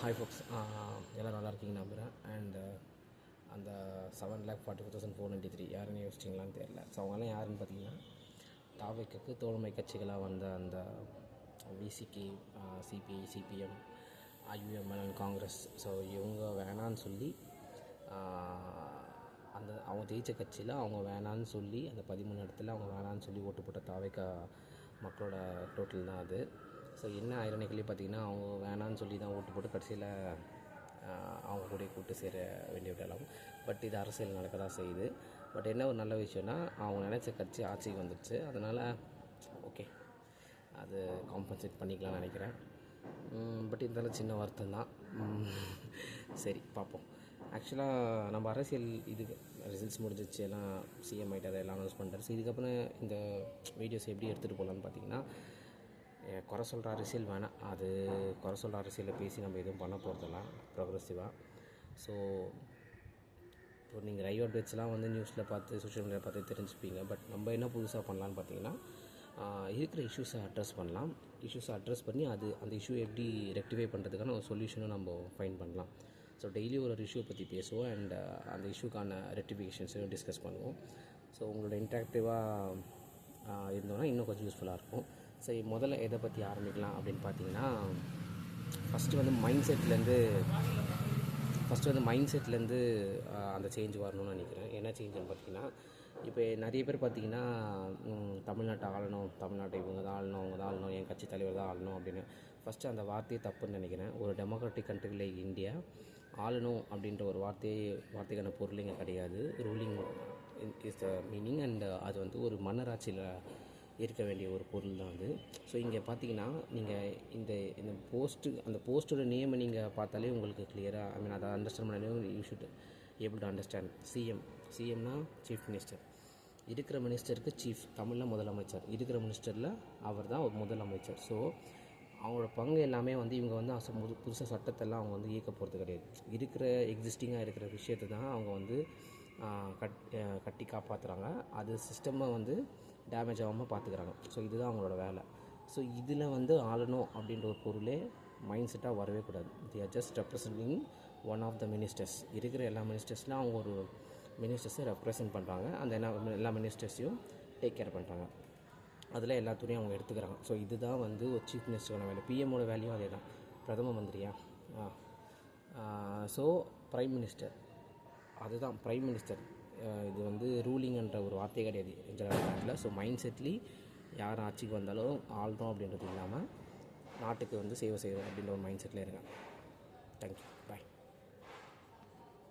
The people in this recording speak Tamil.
ஹாய் ஃபோக்ஸ், எல்லோரும் நல்லா இருக்கீங்க நம்புகிறேன். அண்ட் அந்த 7,44,493 யாருன்னு யோசிச்சிங்களான்னு தெரியல. ஸோ அவங்கெல்லாம் யாருன்னு பார்த்தீங்கன்னா, தாவேக்கு தோழமை கட்சிகளாக வந்த அந்த VCK, CBI, CPM, IUML and Congress. So இவங்க வேணான்னு சொல்லி அந்த அவங்க ஜெயித்த கட்சியில் அவங்க வேணான்னு சொல்லி அந்த 13 இடத்துல அவங்க வேணான்னு சொல்லி ஓட்டு போட்ட தாவேக்கா மக்களோட டோட்டல் தான் அது. ஸோ என்ன ஐரனிக்கலி பார்த்திங்கன்னா, அவங்க வேணான்னு சொல்லி தான் ஓட்டு போட்டு கடைசியில் அவங்க கூட கூட்டு சேர வேண்டிய விடலாம். பட் இது அரசியல் நடக்க தான் செய்யுது. பட் என்ன ஒரு நல்ல விஷயம்னா, அவங்க நினச்ச கட்சி ஆட்சிக்கு வந்துடுச்சு. அதனால் ஓகே, அது காம்பன்சேட் பண்ணிக்கலாம்னு நினைக்கிறேன். பட் இருந்தாலும் சின்ன வருத்தம் தான். சரி, பார்ப்போம். ஆக்சுவலாக நம்ம அரசியல் இதுக்கு ரிசல்ட்ஸ் முடிஞ்சிச்சு, எல்லாம் சிஎம் ஆகிட்டார், எல்லாம் அனௌன்ஸ் பண்ணிட்டார். ஸோ இதுக்கப்புறம் இந்த வீடியோஸ் எப்படி எடுத்துகிட்டு போகலான்னு பார்த்தீங்கன்னா, குறை சொல்கிற அரசியல் வேணாம். அது குறை சொல்கிற அரசியலை பேசி நம்ம எதுவும் பண்ண போகிறதெல்லாம் ப்ரோக்ரெசிவாக. ஸோ இப்போ நீங்கள் லைவ் அப்டேட்ஸ்லாம் வந்து நியூஸில் பார்த்து சோஷியல் மீடியாவில் பார்த்து தெரிஞ்சுப்பீங்க. பட் நம்ம என்ன புதுசாக பண்ணலான்னு பார்த்தீங்கன்னா, இருக்கிற இஷ்யூஸை அட்ரஸ் பண்ணலாம். இஷ்யூஸை அட்ரஸ் பண்ணி அந்த இஷ்யூ எப்படி ரெக்டிஃபை பண்ணுறதுக்கான ஒரு சொல்யூஷனும் நம்ம ஃபைண்ட் பண்ணலாம். ஸோ டெய்லி ஒரு இஷ்யூ பற்றி பேசுவோம். அண்ட் அந்த இஷ்யூக்கான ரெக்டிஃபிகேஷன்ஸையும் டிஸ்கஸ் பண்ணுவோம். ஸோ உங்களோட இன்ட்ராக்டிவாக இருந்தோன்னா இன்னும் கொஞ்சம் யூஸ்ஃபுல்லாக இருக்கும். சரி, முதல்ல எதை பற்றி ஆரம்பிக்கலாம் அப்படின்னு பார்த்தீங்கன்னா, ஃபஸ்ட்டு வந்து மைண்ட் செட்லேருந்து அந்த சேஞ்ச் வரணும்னு நினைக்கிறேன். என்ன சேஞ்சுன்னு பார்த்தீங்கன்னா, இப்போ நிறைய பேர் பார்த்தீங்கன்னா, தமிழ்நாட்டை ஆளணும், தமிழ்நாட்டை இவங்க தான் ஆளணும், அவங்க தான் ஆளணும், என் கட்சி தலைவர் தான் ஆளணும் அப்படின்னு ஃபஸ்ட்டு அந்த வார்த்தையை தப்புன்னு நினைக்கிறேன். ஒரு டெமோக்ராட்டிக் கண்ட்ரி லைக் இந்தியா ஆளணும் அப்படின்ற ஒரு வார்த்தைக்கான பொருள் இங்கே கிடையாது. Ruling is the meaning. And அது வந்து ஒரு மன்னராட்சியில் இருக்க வேண்டிய ஒரு பொருள் தான் அது. ஸோ இங்கே பார்த்தீங்கன்னா, நீங்கள் இந்த அந்த போஸ்ட்டோட நேமை நீங்கள் பார்த்தாலே உங்களுக்கு கிளியராக அதை அண்டர்ஸ்டாண்ட் பண்ணாலே you should able to understand. சிஎம்னா சீஃப் மினிஸ்டர். இருக்கிற மினிஸ்டருக்கு சீஃப், தமிழில் முதலமைச்சர். இருக்கிற மினிஸ்டரில் அவர் தான் ஒரு முதலமைச்சர். ஸோ அவங்களோட பங்கு எல்லாமே வந்து இவங்க வந்து புதுசாக சட்டத்தெல்லாம் அவங்க வந்து இயக்க போகிறது கிடையாது. எக்ஸிஸ்டிங்காக இருக்கிற விஷயத்தை தான் அவங்க வந்து கட்டி காப்பாற்றுறாங்க. அது சிஸ்டமை வந்து டேமேஜ் ஆகாமல் பார்த்துக்கிறாங்க. ஸோ இதுதான் அவங்களோட வேலை. ஸோ இதில் வந்து ஆளணும் அப்படின்ற ஒரு பொருளே மைண்ட் செட்டாக வரவே கூடாது. They are just representing one of the ministers. இருக்கிற எல்லா மினிஸ்டர்ஸ்லாம் அவங்க ஒரு மினிஸ்டர்ஸை ரெப்ரசன்ட் பண்ணுறாங்க. அந்த எல்லா மினிஸ்டர்ஸையும் டேக் கேர் பண்ணுறாங்க. அதில் எல்லாத்துலேயும் அவங்க எடுத்துக்கிறாங்க. ஸோ இதுதான் வந்து ஒரு சீஃப் மினிஸ்டரான வேலை. பிஎம்மோட வேலையும் அதே தான். பிரதம மந்திரியா ஸோ பிரைம் மினிஸ்டர், அதுதான் பிரைம் மினிஸ்டர். இது வந்து ரூலிங்ன்ற ஒரு வார்த்தை கிடையாது ஜெனரல் நாட்டில். ஸோ மைண்ட் செட்லி யார் ஆட்சிக்கு வந்தாலும் ஆள்றோம் அப்படின்றது இல்லாமல் நாட்டுக்கு வந்து சேவை செய்கிறோம் அப்படின்ற ஒரு மைண்ட் செட்டில் இருங்க. தேங்க்யூ, பாய்.